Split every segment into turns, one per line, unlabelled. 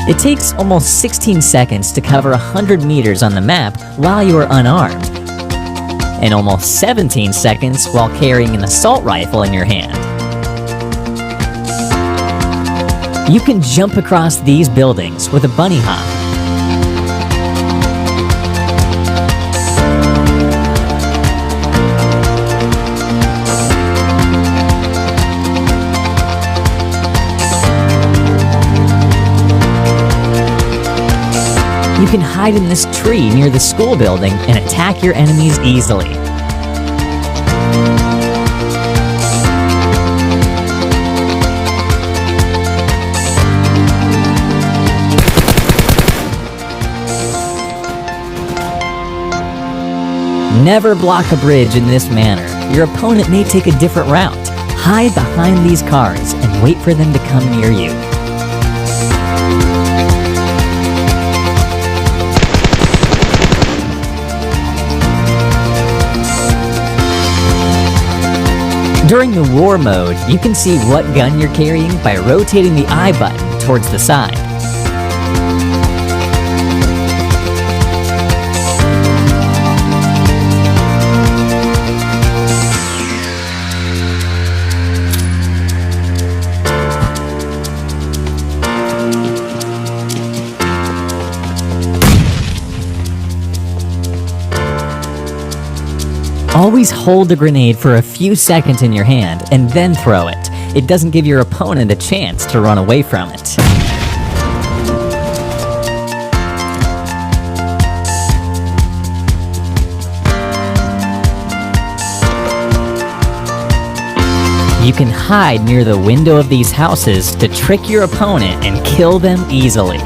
It takes almost 16 seconds to cover 100 meters on the map while you are unarmed, and almost 17 seconds while carrying an assault rifle in your hand. You can jump across these buildings with a bunny hop. You can hide in this tree near the school building and attack your enemies easily. Never block a bridge in this manner. Your opponent may take a different route. Hide behind these cars and wait for them to come near you. During the war mode, you can see what gun you're carrying by rotating the I button towards the side. Always hold the grenade for a few seconds in your hand and then throw it. It doesn't give your opponent a chance to run away from it. You can hide near the window of these houses to trick your opponent and kill them easily.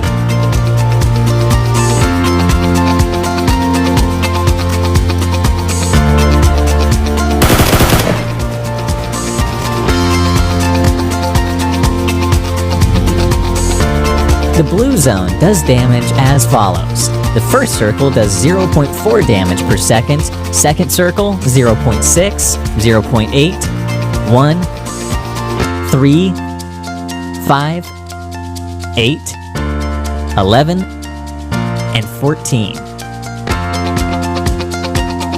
The blue zone does damage as follows. The first circle does 0.4 damage per second, second circle 0.6, 0.8, 1, 3, 5, 8, 11, and 14.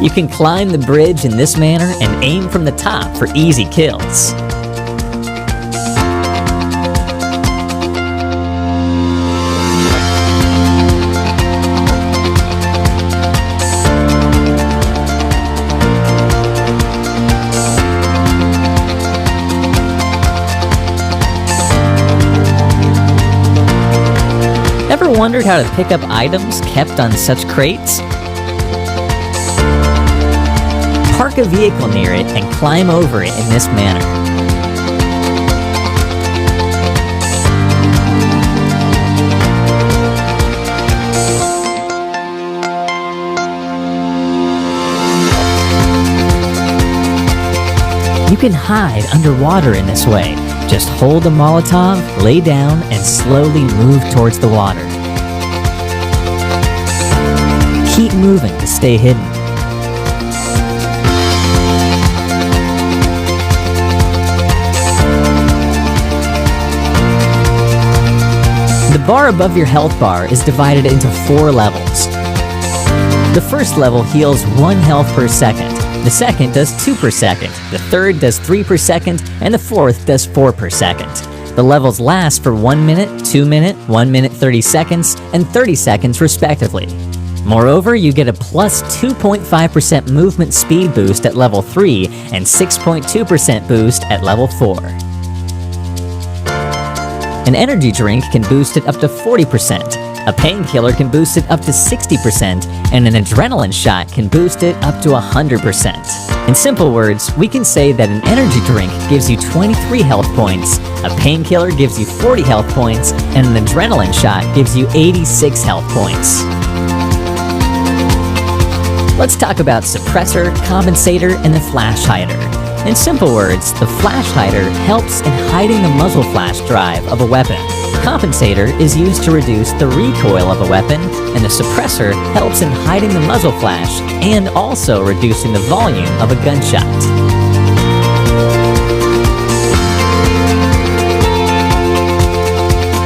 You can climb the bridge in this manner and aim from the top for easy kills. Ever wondered how to pick up items kept on such crates? Park a vehicle near it and climb over it in this manner. You can hide underwater in this way. Just hold a Molotov, lay down, and slowly move towards the water. Keep moving to stay hidden. The bar above your health bar is divided into 4 levels. The first level heals 1 health per second. The second does 2 per second, the third does 3 per second, and the fourth does 4 per second. The levels last for 1 minute, 2 minute, 1 minute 30 seconds, and 30 seconds respectively. Moreover, you get a plus 2.5% movement speed boost at level 3 and 6.2% boost at level 4. An energy drink can boost it up to 40%. A painkiller can boost it up to 60%, and an adrenaline shot can boost it up to 100%. In simple words, we can say that an energy drink gives you 23 health points, a painkiller gives you 40 health points, and an adrenaline shot gives you 86 health points. Let's talk about suppressor, compensator, and the flash hider. In simple words, the flash hider helps in hiding the muzzle flash drive of a weapon. Compensator is used to reduce the recoil of a weapon, and the suppressor helps in hiding the muzzle flash and also reducing the volume of a gunshot.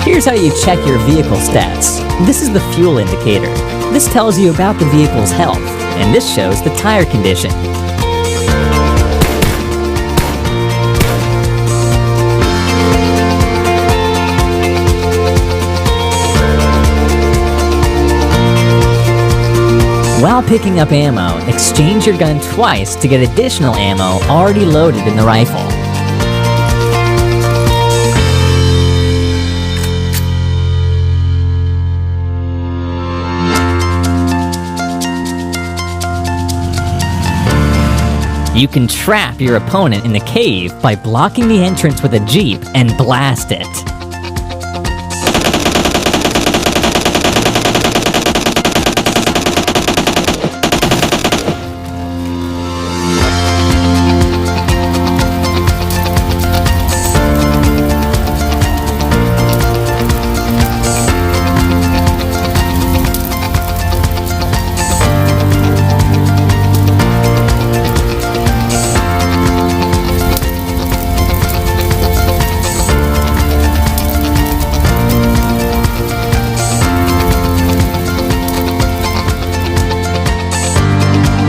Here's Here's how you check your vehicle stats. This is the fuel indicator. This tells you about the vehicle's health, and this shows the tire condition. While picking up ammo, exchange your gun twice to get additional ammo already loaded in the rifle. You can trap your opponent in the cave by blocking the entrance with a jeep and blast it.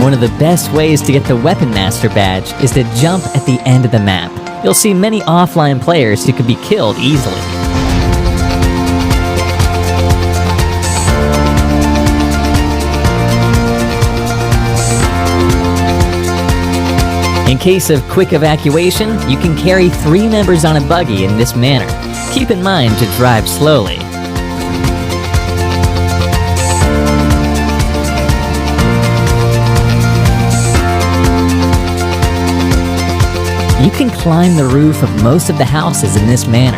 One of the best ways to get the Weapon Master badge is to jump at the end of the map. You'll see many offline players who could be killed easily. In case of quick evacuation, you can carry 3 members on a buggy in this manner. Keep in mind to drive slowly. You can climb the roof of most of the houses in this manner.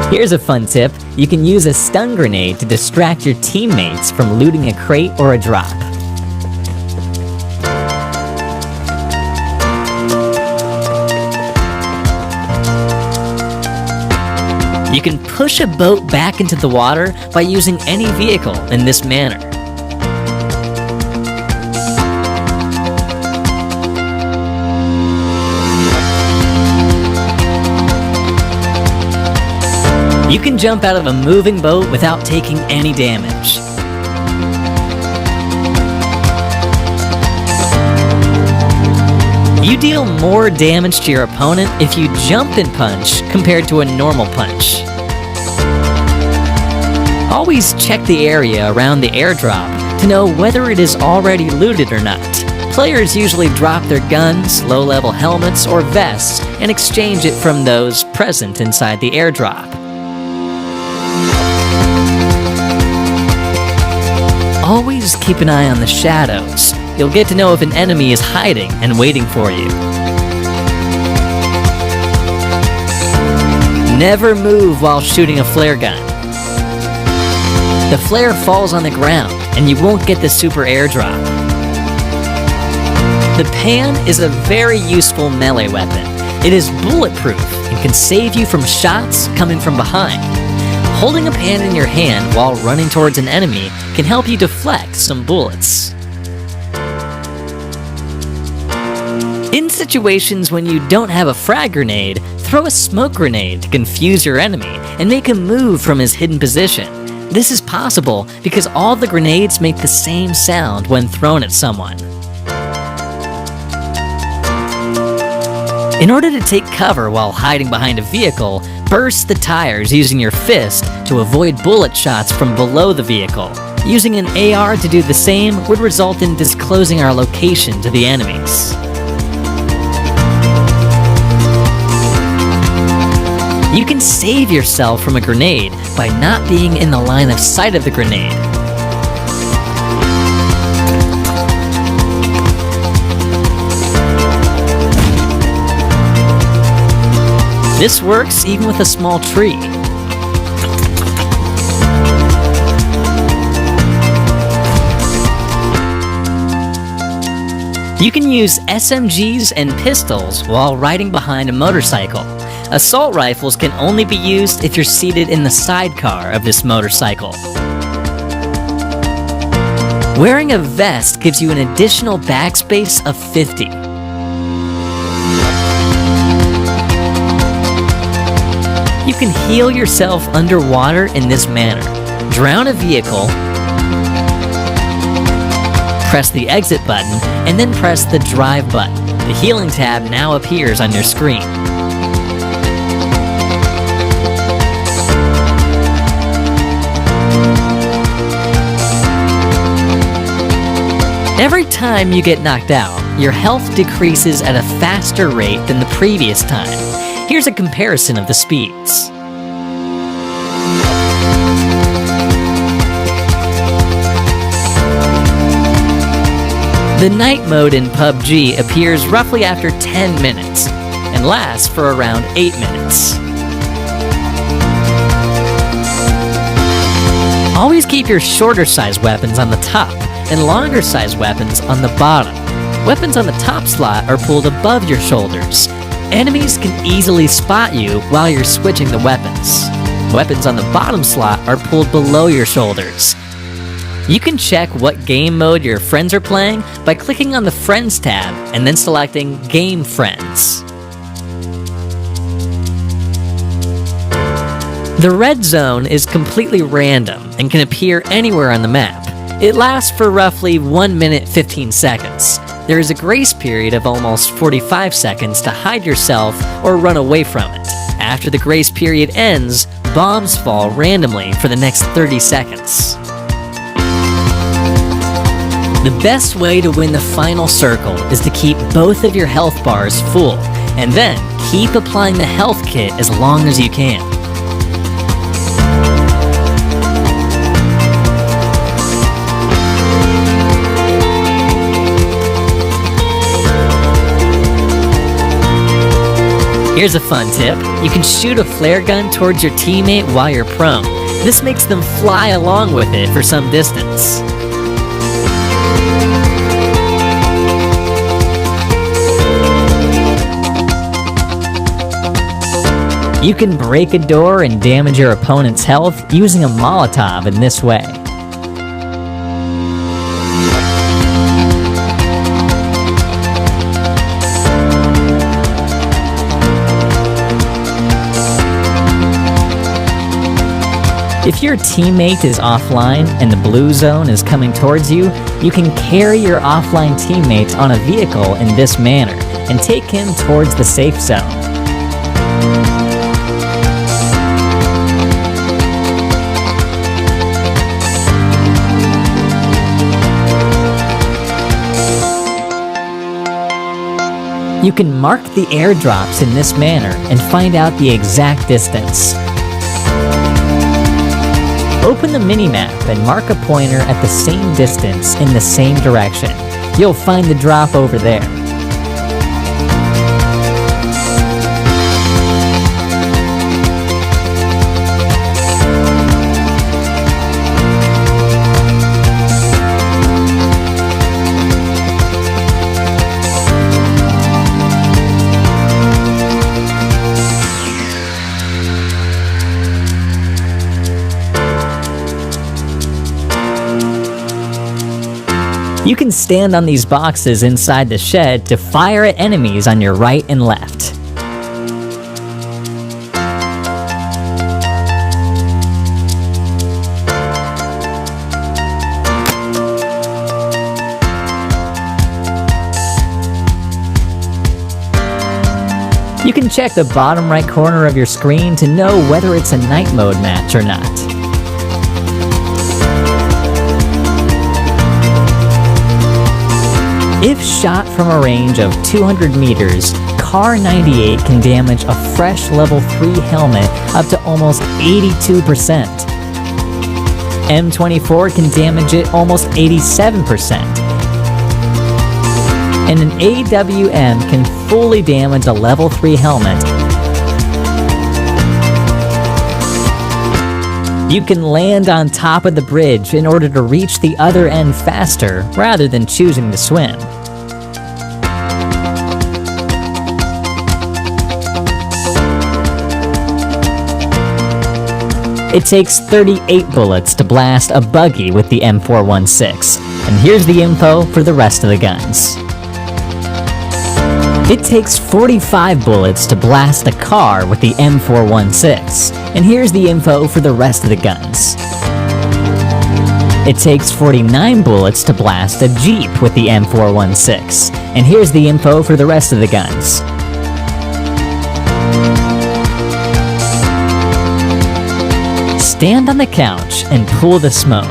Here's a fun tip. You can use a stun grenade to distract your teammates from looting a crate or a drop. You can push a boat back into the water by using any vehicle in this manner. You can jump out of a moving boat without taking any damage. You deal more damage to your opponent if you jump and punch compared to a normal punch. Always check the area around the airdrop to know whether it is already looted or not. Players usually drop their guns, low-level helmets, or vests and exchange it from those present inside the airdrop. Always keep an eye on the shadows. You'll get to know if an enemy is hiding and waiting for you. Never move while shooting a flare gun. The flare falls on the ground and you won't get the super airdrop. The pan is a very useful melee weapon. It is bulletproof and can save you from shots coming from behind. Holding a pan in your hand while running towards an enemy can help you deflect some bullets. In situations when you don't have a frag grenade, throw a smoke grenade to confuse your enemy and make him move from his hidden position. This is possible because all the grenades make the same sound when thrown at someone. In order to take cover while hiding behind a vehicle, burst the tires using your fist to avoid bullet shots from below the vehicle. Using an AR to do the same would result in disclosing our location to the enemies. You can save yourself from a grenade by not being in the line of sight of the grenade. This works even with a small tree. You can use SMGs and pistols while riding behind a motorcycle. Assault rifles can only be used if you're seated in the sidecar of this motorcycle. Wearing a vest gives you an additional backspace of 50. You can heal yourself underwater in this manner. Drown a vehicle, press the exit button, and then press the drive button. The healing tab now appears on your screen. Every time you get knocked out, your health decreases at a faster rate than the previous time. Here's a comparison of the speeds. The night mode in PUBG appears roughly after 10 minutes and lasts for around 8 minutes. Always keep your shorter size weapons on the top and longer size weapons on the bottom. Weapons on the top slot are pulled above your shoulders. Enemies can easily spot you while you're switching the weapons. Weapons on the bottom slot are pulled below your shoulders. You can check what game mode your friends are playing by clicking on the Friends tab and then selecting Game Friends. The red zone is completely random and can appear anywhere on the map. It lasts for roughly 1 minute 15 seconds. There is a grace period of almost 45 seconds to hide yourself or run away from it. After the grace period ends, bombs fall randomly for the next 30 seconds. The best way to win the final circle is to keep both of your health bars full, and then keep applying the health kit as long as you can. Here's a fun tip. You can shoot a flare gun towards your teammate while you're prone. This makes them fly along with it for some distance. You can break a door and damage your opponent's health using a Molotov in this way. If your teammate is offline and the blue zone is coming towards you, you can carry your offline teammate on a vehicle in this manner and take him towards the safe zone. You can mark the airdrops in this manner and find out the exact distance. Open the minimap and mark a pointer at the same distance in the same direction. You'll find the drop over there. You can stand on these boxes inside the shed to fire at enemies on your right and left. You can check the bottom right corner of your screen to know whether it's a night mode match or not. If shot from a range of 200 meters, Car 98 can damage a fresh level 3 helmet up to almost 82%. M24 can damage it almost 87%. And an AWM can fully damage a level 3 helmet. You can land on top of the bridge in order to reach the other end faster rather than choosing to swim. It takes 38 bullets to blast a buggy with the M416. And here's the info for the rest of the guns. It takes 45 bullets to blast a car with the M416, and here's the info for the rest of the guns. It takes 49 bullets to blast a Jeep with the M416, and here's the info for the rest of the guns. Stand on the couch and pull the smoke.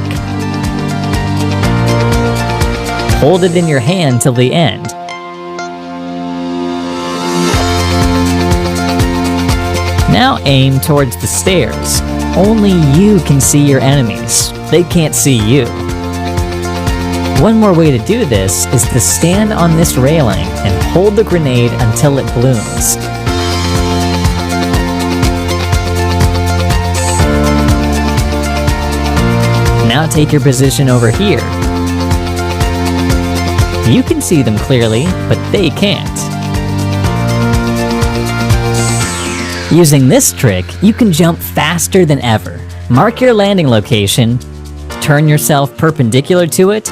Hold it in your hand till the end. Now aim towards the stairs. Only you can see your enemies. They can't see you. One more way to do this is to stand on this railing and hold the grenade until it blooms. Now take your position over here. You can see them clearly, but they can't. Using this trick, you can jump faster than ever. Mark your landing location, turn yourself perpendicular to it,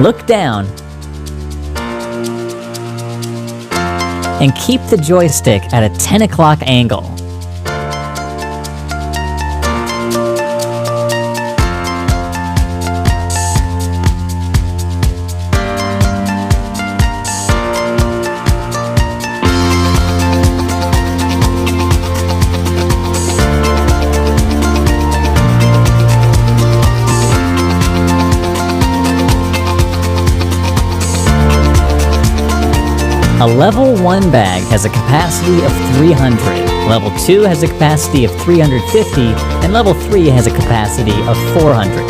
look down, and keep the joystick at a 10 o'clock angle. A level 1 bag has a capacity of 300, level 2 has a capacity of 350, and level 3 has a capacity of 400.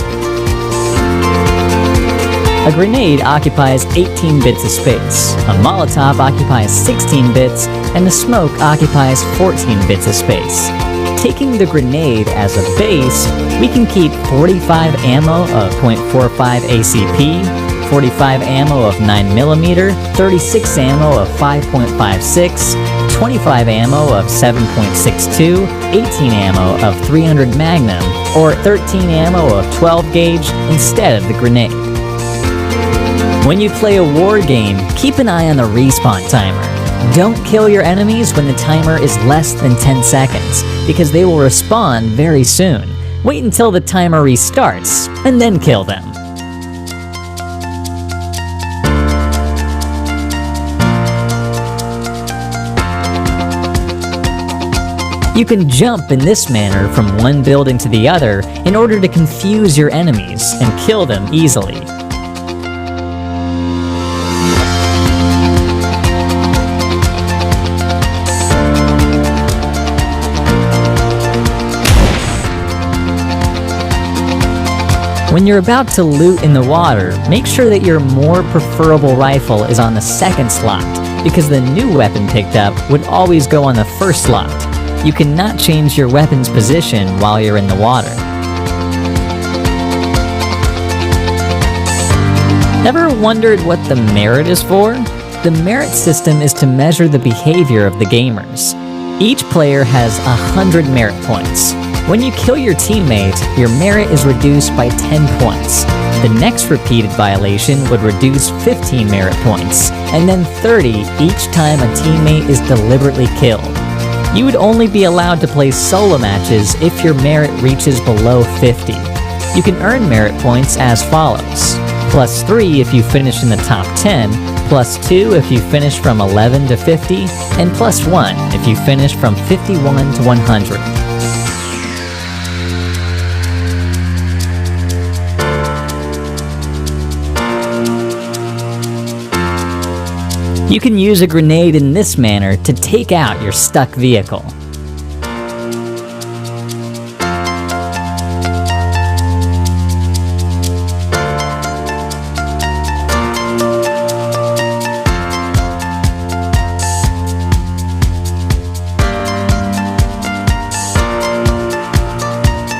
A grenade occupies 18 bits of space, a Molotov occupies 16 bits, and the smoke occupies 14 bits of space. Taking the grenade as a base, we can keep 45 ammo of .45 ACP, 45 ammo of 9mm, 36 ammo of 5.56, 25 ammo of 7.62, 18 ammo of 300 Magnum, or 13 ammo of 12 gauge instead of the grenade. When you play a war game, keep an eye on the respawn timer. Don't kill your enemies when the timer is less than 10 seconds, because they will respawn very soon. Wait until the timer restarts, and then kill them. You can jump in this manner from one building to the other in order to confuse your enemies and kill them easily. When you're about to loot in the water, make sure that your more preferable rifle is on the second slot, because the new weapon picked up would always go on the first slot. You cannot change your weapon's position while you're in the water. Ever wondered what the merit is for? The merit system is to measure the behavior of the gamers. Each player has 100 merit points. When you kill your teammate, your merit is reduced by 10 points. The next repeated violation would reduce 15 merit points, and then 30 each time a teammate is deliberately killed. You would only be allowed to play solo matches if your merit reaches below 50. You can earn merit points as follows: plus 3 if you finish in the top 10, plus 2 if you finish from 11 to 50, and plus 1 if you finish from 51 to 100. You can use a grenade in this manner to take out your stuck vehicle.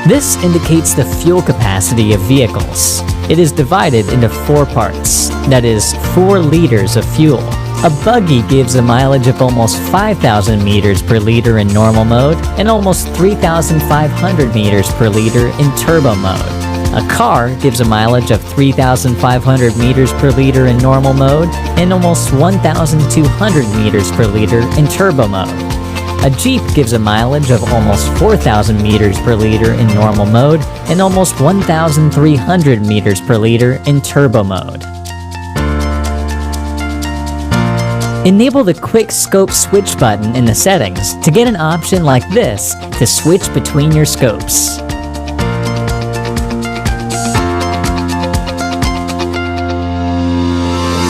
This indicates the fuel capacity of vehicles. It is divided into 4 parts, that is, 4 liters of fuel. A buggy gives a mileage of almost 5,000 meters per liter in normal mode and almost 3,500 meters per liter in turbo mode. A car gives a mileage of 3,500 meters per liter in normal mode and almost 1,200 meters per liter in turbo mode. A Jeep gives a mileage of almost 4,000 meters per liter in normal mode and almost 1,300 meters per liter in turbo mode. Enable the Quick Scope Switch button in the settings to get an option like this to switch between your scopes.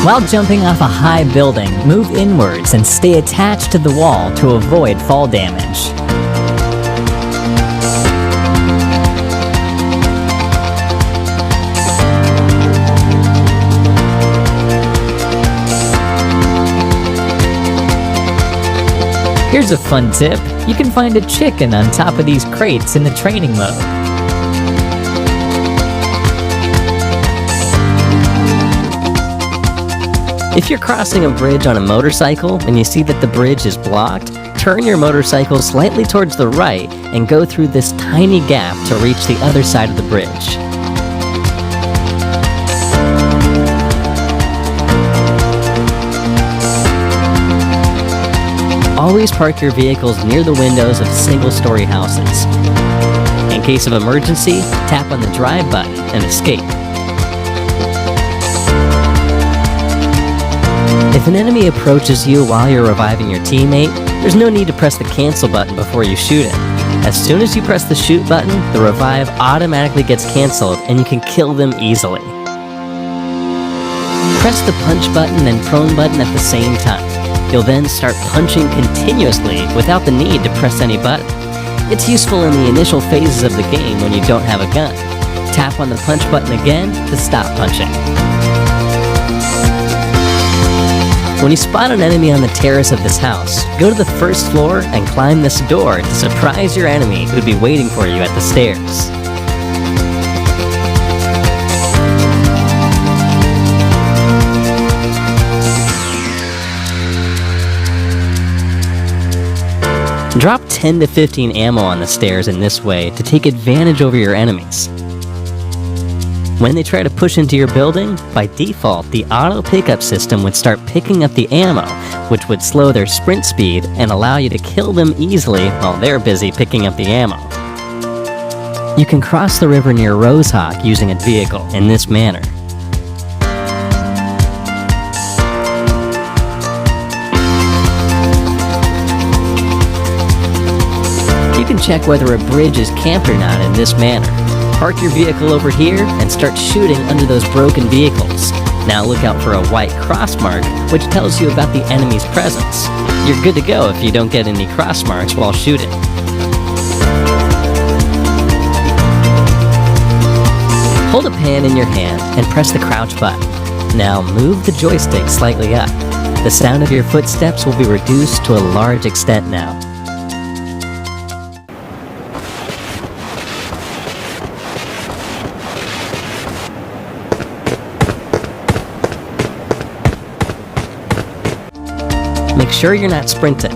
While jumping off a high building, move inwards and stay attached to the wall to avoid fall damage. Here's a fun tip. You can find a chicken on top of these crates in the training mode. If you're crossing a bridge on a motorcycle and you see that the bridge is blocked, turn your motorcycle slightly towards the right and go through this tiny gap to reach the other side of the bridge. Always park your vehicles near the windows of single-story houses. In case of emergency, tap on the drive button and escape. If an enemy approaches you while you're reviving your teammate, there's no need to press the cancel button before you shoot it. As soon as you press the shoot button, the revive automatically gets canceled and you can kill them easily. Press the punch button and prone button at the same time. You'll then start punching continuously without the need to press any button. It's useful in the initial phases of the game when you don't have a gun. Tap on the punch button again to stop punching. When you spot an enemy on the terrace of this house, go to the first floor and climb this door to surprise your enemy who'd be waiting for you at the stairs. Drop 10 to 15 ammo on the stairs in this way to take advantage over your enemies. When they try to push into your building, by default, the auto pickup system would start picking up the ammo, which would slow their sprint speed and allow you to kill them easily while they're busy picking up the ammo. You can cross the river near Rosehawk using a vehicle in this manner. You can check whether a bridge is camped or not in this manner. Park your vehicle over here and start shooting under those broken vehicles. Now look out for a white cross mark, which tells you about the enemy's presence. You're good to go if you don't get any cross marks while shooting. Hold a pan in your hand and press the crouch button. Now move the joystick slightly up. The sound of your footsteps will be reduced to a large extent now. Make sure you're not sprinting.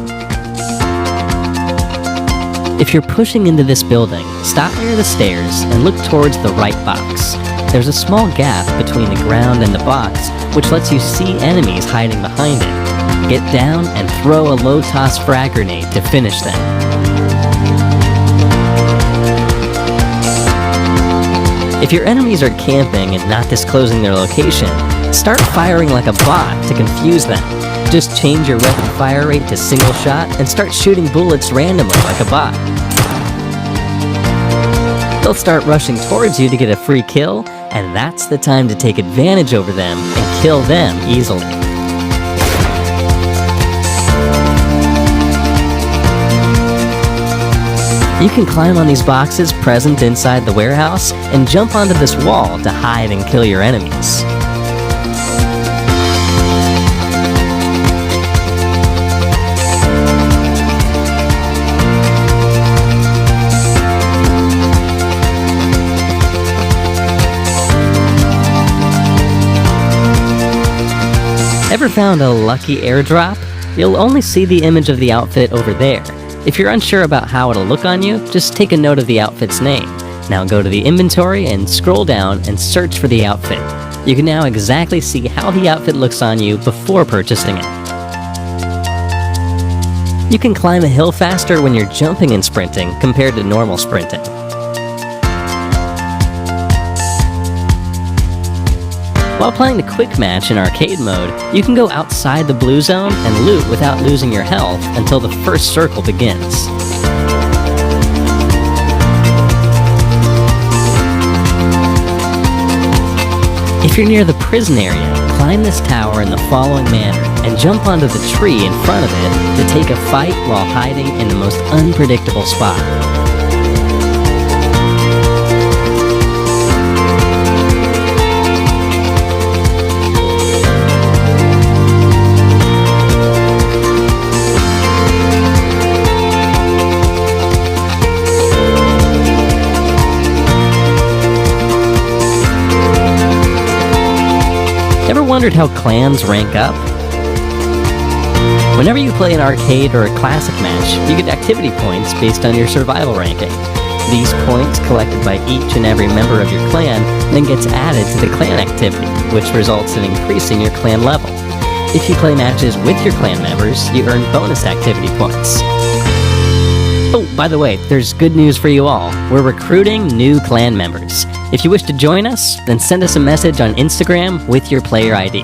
If you're pushing into this building, stop near the stairs and look towards the right box. There's a small gap between the ground and the box, which lets you see enemies hiding behind it. Get down and throw a low-toss frag grenade to finish them. If your enemies are camping and not disclosing their location, start firing like a bot to confuse them. Just change your weapon fire rate to single shot and start shooting bullets randomly like a bot. They'll start rushing towards you to get a free kill, and that's the time to take advantage over them and kill them easily. You can climb on these boxes present inside the warehouse and jump onto this wall to hide and kill your enemies. Ever Ever found a lucky airdrop? You'll only see the image of the outfit over there. If you're unsure about how it'll look on you, just take a note of the outfit's name. Now go to the inventory and scroll down and search for the outfit. You can now exactly see how the outfit looks on you before purchasing it. You can climb a hill faster when you're jumping and sprinting compared to normal sprinting. While playing the quick match in arcade mode, you can go outside the blue zone and loot without losing your health until the first circle begins. If you're near the prison area, climb this tower in the following manner and jump onto the tree in front of it to take a fight while hiding in the most unpredictable spot. Ever wondered how clans rank up? Whenever you play an arcade or a classic match, you get activity points based on your survival ranking. These points, collected by each and every member of your clan, then gets added to the clan activity, which results in increasing your clan level. If you play matches with your clan members, you earn bonus activity points. Oh, by the way, there's good news for you all. We're recruiting new clan members. If you wish to join us, then send us a message on Instagram with your player ID.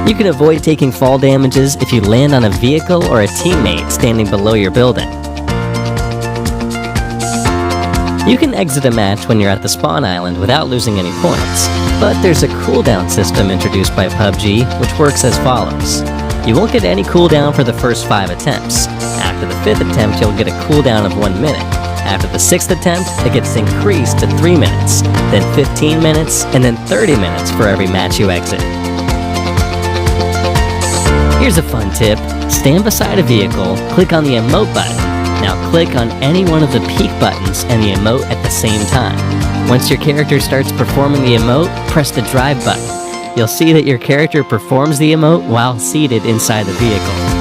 You can avoid taking fall damages if you land on a vehicle or a teammate standing below your building. You can exit a match when you're at the spawn island without losing any points, but there's a cooldown system introduced by PUBG which works as follows. You won't get any cooldown for the first 5 attempts. After the 5th attempt, you'll get a cooldown of 1 minute. After the 6th attempt, it gets increased to 3 minutes, then 15 minutes, and then 30 minutes for every match you exit. Here's a fun tip. Stand beside a vehicle, click on the emote button. Now click on any one of the peek buttons and the emote at the same time. Once your character starts performing the emote, press the drive button. You'll see that your character performs the emote while seated inside the vehicle.